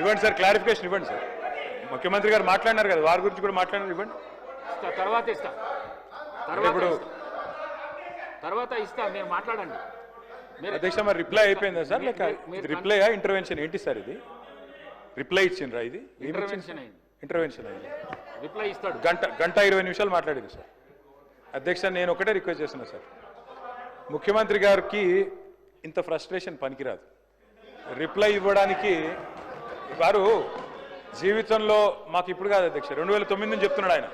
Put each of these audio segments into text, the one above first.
ఇవ్వండి sir, clarification ఇవ్వండి sir. ముఖ్యమంత్రి గారు మాట్లాడినారు కదా, వారి గురించి కూడా మాట్లాడినారు, ఇవ్వండి. తర్వాత ఇస్తా, తర్వాత ఇస్తా, మీరు మాట్లాడండి. అధ్యక్ష మరి రిప్లై అయిపోయిందా సార్, లేక రిప్లైయా ఇంటర్వెన్షన్ ఏంటి సార్? ఇది రిప్లై ఇచ్చిండ్రా? ఇది ఇంటర్వెన్షన్ అయింది. రిప్లై ఇస్తాడు. గంట 20 నిమిషాలు మాట్లాడింది సార్. అధ్యక్ష నేను ఒకటే రిక్వెస్ట్ చేస్తున్నా సార్, ముఖ్యమంత్రి గారికి ఇంత ఫ్రస్ట్రేషన్ పనికిరాదు. రిప్లై ఇవ్వడానికి వారు జీవితంలో మాకు ఇప్పుడు కాదు అధ్యక్ష, 2009 నుంచి చెప్తున్నాడు ఆయన.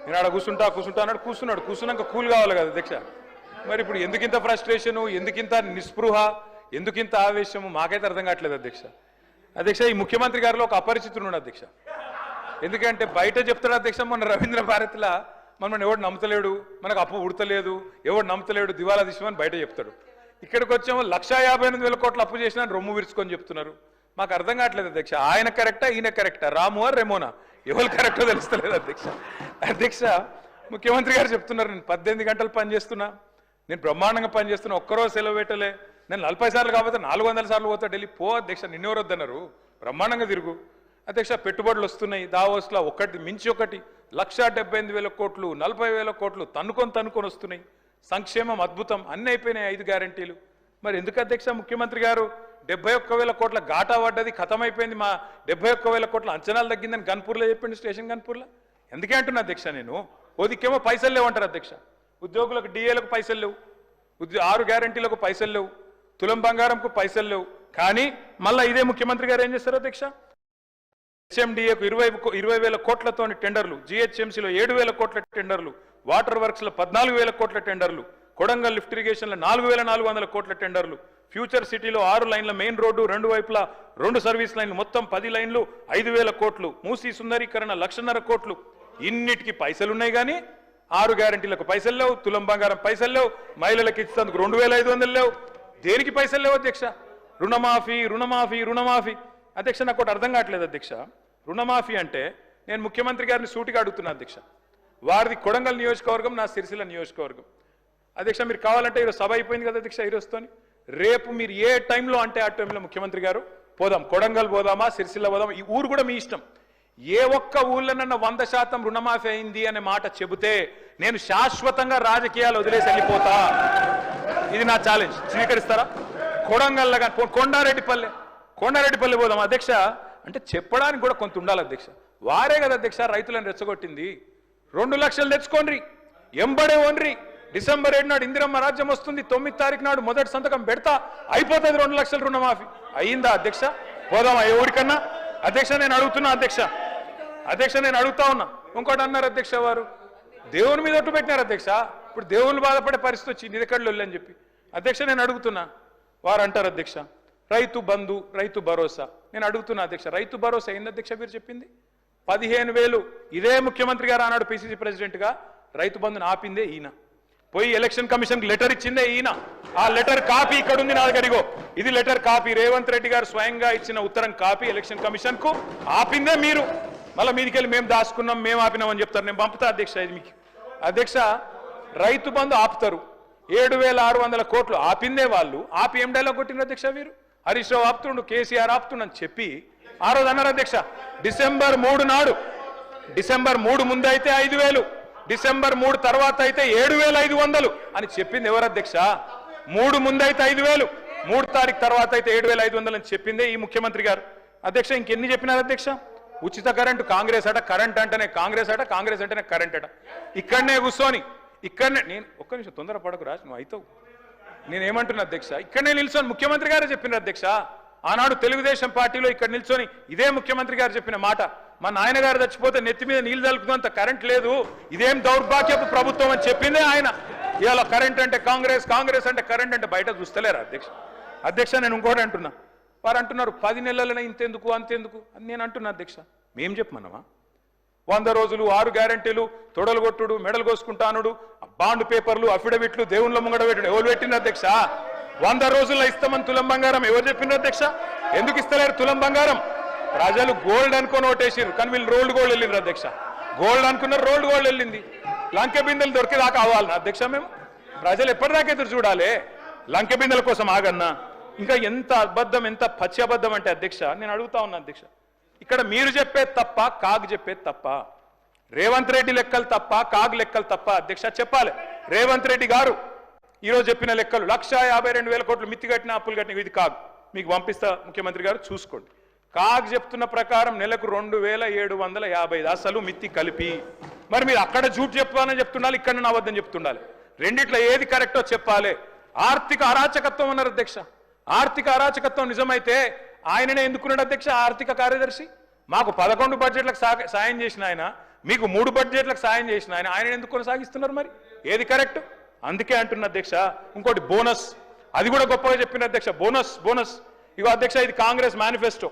నేను ఆడ కూర్చుంటా అన్నాడు, కూర్చున్నాక కూల్ కావాలి కదా అధ్యక్ష. మరి ఇప్పుడు ఎందుకింత ఫ్రస్ట్రేషను, ఎందుకింత నిస్పృహ, ఎందుకింత ఆవేశము మాకైతే అర్థం కావట్లేదు అధ్యక్ష. ఈ ముఖ్యమంత్రి గారిలో ఒక అపరిచితుడు అధ్యక్ష. ఎందుకంటే బయట చెప్తాడు అధ్యక్ష, మన రవీంద్ర భారతిలా మనం ఎవడు నమ్ముతలేడు, మనకు అప్పు ఉడతలేదు, ఎవడు నమ్ముతలేడు, దివాలా తీసుకోమని బయట చెప్తాడు. ఇక్కడికి వచ్చాము 1,58,000 కోట్లు అప్పు చేసినా రొమ్ము విరుచుకొని చెప్తున్నారు. మాకు అర్థం కావట్లేదు అధ్యక్ష, ఆయన కరెక్టా ఈయన కరెక్టా, రాము ఆర్ రెమోనా, ఎవరు కరెక్టో తెలుస్తలేదు అధ్యక్ష. ముఖ్యమంత్రి గారు చెప్తున్నారు నేను 18 గంటలు పనిచేస్తున్నా, నేను బ్రహ్మాండంగా పనిచేస్తున్నా, ఒక్కరోజు సెలవు పెట్టలే, నేను 40 సార్లు కాకపోతే 400 సార్లు పోతా ఢిల్లీ. పో అధ్యక్ష, నిన్నెవరు వద్దన్నారు, బ్రహ్మాండంగా తిరుగు అధ్యక్ష. పెట్టుబడులు వస్తున్నాయి దావోస్లో, ఒకటి మించి ఒకటి, 1,78,000 కోట్లు, 40,000 కోట్లు తన్నుకొని వస్తున్నాయి. సంక్షేమం అద్భుతం, అన్నీ అయిపోయినాయి 5 గ్యారంటీలు. మరి ఎందుకు అధ్యక్ష ముఖ్యమంత్రి గారు 71,000 కోట్ల ఘాటా పడ్డది, ఖతమైపోయింది, మా 71,000 కోట్ల అంచనాలు తగ్గిందని గన్పూర్లో చెప్పింది, స్టేషన్ గన్పూర్లో. ఎందుకే అంటున్నా అధ్యక్ష నేను, ఓదికేమో పైసలు లేవంటారు అధ్యక్ష, ఉద్యోగులకు డిఏలకు పైసలు లేవు, 6 గ్యారంటీలకు పైసలు లేవు, తులం బంగారంకు పైసలు లేవు. కానీ మళ్ళీ ఇదే ముఖ్యమంత్రి గారు ఏం చేస్తారు అధ్యక్ష, హెచ్ఎండిఏకు 20,000 కోట్లతో టెండర్లు, జిహెచ్ఎంసీలో 7,000 కోట్ల టెండర్లు, వాటర్ వర్క్స్లో 14,000 కోట్ల టెండర్లు, కొడంగల్ లిఫ్ట్ ఇరిగేషన్లో 4,400 కోట్ల టెండర్లు, ఫ్యూచర్ సిటీలో 6 లైన్ల మెయిన్ రోడ్డు, 2 వైపులా 2 సర్వీస్ లైన్లు, మొత్తం 10 లైన్లు 5,000 కోట్లు, మూసీ సుందరీకరణ 1,50,000 కోట్లు. ఇన్నిటికి పైసలున్నాయి కానీ 6 గ్యారంటీలకు పైసలు లేవు, తులం బంగారం పైసలు లేవు, మహిళలకు ఇచ్చేందుకు 2,500 లేవు, దేనికి పైసలు లేవు అధ్యక్ష. రుణమాఫీ అధ్యక్ష, నాకు ఒకటి అర్థం కావట్లేదు అధ్యక్ష. రుణమాఫీ అంటే నేను ముఖ్యమంత్రి గారిని సూటిగా అడుగుతున్నా అధ్యక్ష, వారిది కొడంగల్ నియోజకవర్గం, నా సిరిసిల్ల నియోజకవర్గం అధ్యక్ష. మీరు కావాలంటే ఈరోజు సభ అయిపోయింది కదా అధ్యక్ష, ఈరోజుతోని రేపు మీరు ఏ టైంలో అంటే ఆ టైంలో ముఖ్యమంత్రి గారు పోదాం, కొడంగల్ పోదామా, సిరిసిల్ల పోదామా, ఈ ఊరు కూడా మీ ఇష్టం. ఏ ఒక్క ఊళ్ళోనన్నా 100% రుణమాఫీ అయింది అనే మాట చెబితే నేను శాశ్వతంగా రాజకీయాలు వదిలేసి వెళ్ళిపోతా. ఇది నా ఛాలెంజ్, స్వీకరిస్తారా? కొడంగల్లో కానీ కొండారెడ్డిపల్లి పోదాం అధ్యక్ష అంటే చెప్పడానికి కూడా కొంత ఉండాలి అధ్యక్ష. వారే కదా అధ్యక్ష రైతులను రెచ్చగొట్టింది. 2 లక్షలు తెచ్చుకోండి, ఎంబడే ఓన్రి, డిసెంబర్ 7 నాడు ఇందిరమ్మ రాజ్యం వస్తుంది, 9 తారీఖు నాడు మొదటి సంతకం పెడతా, అయిపోతుంది 2 లక్షల రుణమాఫీ. అయ్యిందా అధ్యక్ష? పోదామా ఏ ఊరికన్నా అధ్యక్ష? నేను అడుగుతున్నా అధ్యక్ష నేను అడుగుతా ఉన్నా. ఇంకోటి అన్నారు అధ్యక్ష, వారు దేవుని మీద ఒట్టు పెట్టినారు అధ్యక్ష. ఇప్పుడు దేవుని బాధపడే పరిస్థితి వచ్చింది, ఇది ఎక్కడ అని చెప్పి అధ్యక్ష నేను అడుగుతున్నా. వారు అంటారు అధ్యక్ష రైతు బంధు, రైతు భరోసా. నేను అడుగుతున్నా అధ్యక్ష, రైతు భరోసా ఏంది అధ్యక్ష మీరు చెప్పింది? 15,000 ఇదే ముఖ్యమంత్రి గారు ఆనాడు పిసిసి ప్రెసిడెంట్గా రైతు బంధుని ఆపిందే ఈయన. పోయి ఎలక్షన్ కమిషన్కి లెటర్ ఇచ్చిందే ఈయన. ఆ లెటర్ కాపీ ఇక్కడ ఉంది నా దగ్గర, ఇది లెటర్ కాపీ, రేవంత్ రెడ్డి గారు స్వయంగా ఇచ్చిన ఉత్తరం కాపీ ఎలక్షన్ కమిషన్ కు. ఆపిందే మీరు, మళ్ళీ మీదికెళ్ళి మేము దాచుకున్నాం, మేము ఆపినామని చెప్తారు. నేను పంపుతా అధ్యక్ష ఇది మీకు. అధ్యక్ష రైతు బంధు ఆపుతారు, 7,600 కోట్లు ఆపిందే వాళ్ళు. ఆపి ఏం డైలాగ్ కొట్టిన అధ్యక్ష వీరు? హరీష్ రావు ఆపుతుండు, కేసీఆర్ ఆపుతుండని చెప్పి ఆ రోజు అన్నారు అధ్యక్ష. డిసెంబర్ 3 నాడు, డిసెంబర్ 3 ముందు అయితే 5,000, డిసెంబర్ 3 తర్వాత అయితే 7,500 అని చెప్పింది ఎవరు అధ్యక్ష? 3 ముందు అయితే 5,000, 3 తారీఖు తర్వాత అయితే 7,500 అని చెప్పిందే ఈ ముఖ్యమంత్రి గారు. అధ్యక్ష ఇంకెన్ని చెప్పినారు అధ్యక్ష? ఉచిత కరెంటు కాంగ్రెస్ అట, కరెంట్ అంటేనే కాంగ్రెస్ అట, కాంగ్రెస్ అంటేనే కరెంట్ అట. ఇక్కడనే కూర్చొని నేను ఒక్క నిమిషం తొందరపడకు రాజు, నువ్వు అవుతావు. నేనేమంటున్నా అధ్యక్ష, ఇక్కడనే నిల్చొని ముఖ్యమంత్రి గారే చెప్పినారు అధ్యక్ష. ఆనాడు తెలుగుదేశం పార్టీలో ఇక్కడ నిల్చొని ఇదే ముఖ్యమంత్రి గారు చెప్పిన మాట, మా నాయన గారు చచ్చిపోతే నెత్తి మీద నీళ్లు తలుపుతున్నంత కరెంట్ లేదు, ఇదేం దౌర్భాగ్యపు ప్రభుత్వం అని చెప్పిందే ఆయన. ఇవాళ కరెంట్ అంటే కాంగ్రెస్, కాంగ్రెస్ అంటే కరెంట్ అంటే బయట చూస్తలేరా అధ్యక్ష? నేను ఇంకోటి అంటున్నా, వారు అంటున్నారు 10 నెలలనే ఇంతెందుకు అంతెందుకు అని నేను అంటున్నా అధ్యక్ష. మేం చెప్పమన్నావా? 100 రోజులు, 6 గ్యారంటీలు, తొడలు కొట్టుడు, మెడలు కోసుకుంటానుడు, బాండ్ పేపర్లు, అఫిడవిట్లు, దేవుళ్ళ ముంగడ పెట్టుడు ఎవరు పెట్టిన అధ్యక్ష? 100 రోజుల్లో ఇస్తామని తులం బంగారం ఎవరు చెప్పిండ్రు అధ్యక్ష? ఎందుకు ఇస్తలేరు తులం బంగారం? ప్రజలు గోల్డ్ అనుకొని ఓటేసిరు, కానీ వీళ్ళు రోల్డ్ గోల్డ్ వెళ్ళిండ్రు అధ్యక్ష. గోల్డ్ అనుకున్నారు, రోల్డ్ గోల్డ్ వెళ్ళింది. లంకె బిందెలు దొరికేదాకా అవ్వాలన్నా అధ్యక్ష మేము? ప్రజలు ఎప్పటిదాకా ఎదురు చూడాలి? లంకె బిందెల కోసం ఆగన్నా, ఇంకా ఎంత అబద్ధం, ఎంత పచ్చి అబద్ధం అంటే అధ్యక్ష, నేను అడుగుతా ఉన్నా అధ్యక్ష, ఇక్కడ మీరు చెప్పేది తప్ప, కాగ్ చెప్పేది తప్ప, రేవంత్ రెడ్డి లెక్కలు తప్ప, కాగ్ లెక్కలు తప్ప అధ్యక్ష చెప్పాలి. రేవంత్ రెడ్డి గారు ఈరోజు చెప్పిన లెక్కలు 1,52,000 కోట్లు మిత్తి కట్టిన, అప్పులు కట్టిన, ఇది కాగ్. మీకు పంపిస్తా ముఖ్యమంత్రి గారు చూసుకోండి. కాగ్ చెప్తున్న ప్రకారం నెలకు 2,750 అసలు మిత్తి కలిపి. మరి మీరు అక్కడ జూట్ చెప్పాలని చెప్తుండాలి, ఇక్కడ నా అబద్ధం చెప్తుండాలి. రెండిట్లో ఏది కరెక్టో చెప్పాలి. ఆర్థిక అరాచకత్వం అన్నారు అధ్యక్ష. ఆర్థిక అరాచకత్వం నిజమైతే ఆయననే ఎందుకున్నాడు అధ్యక్ష ఆర్థిక కార్యదర్శి? మాకు 11 బడ్జెట్లకు సాయం చేసిన ఆయన, మీకు 3 బడ్జెట్లకు సాయం చేసిన ఆయన ఎందుకు కొనసాగిస్తున్నారు? మరి ఏది కరెక్ట్? అందుకే అంటున్న అధ్యక్ష. ఇంకోటి బోనస్, అది కూడా గొప్పగా చెప్పిన అధ్యక్ష. బోనస్ ఇగో అధ్యక్ష, ఇది కాంగ్రెస్ మేనిఫెస్టో.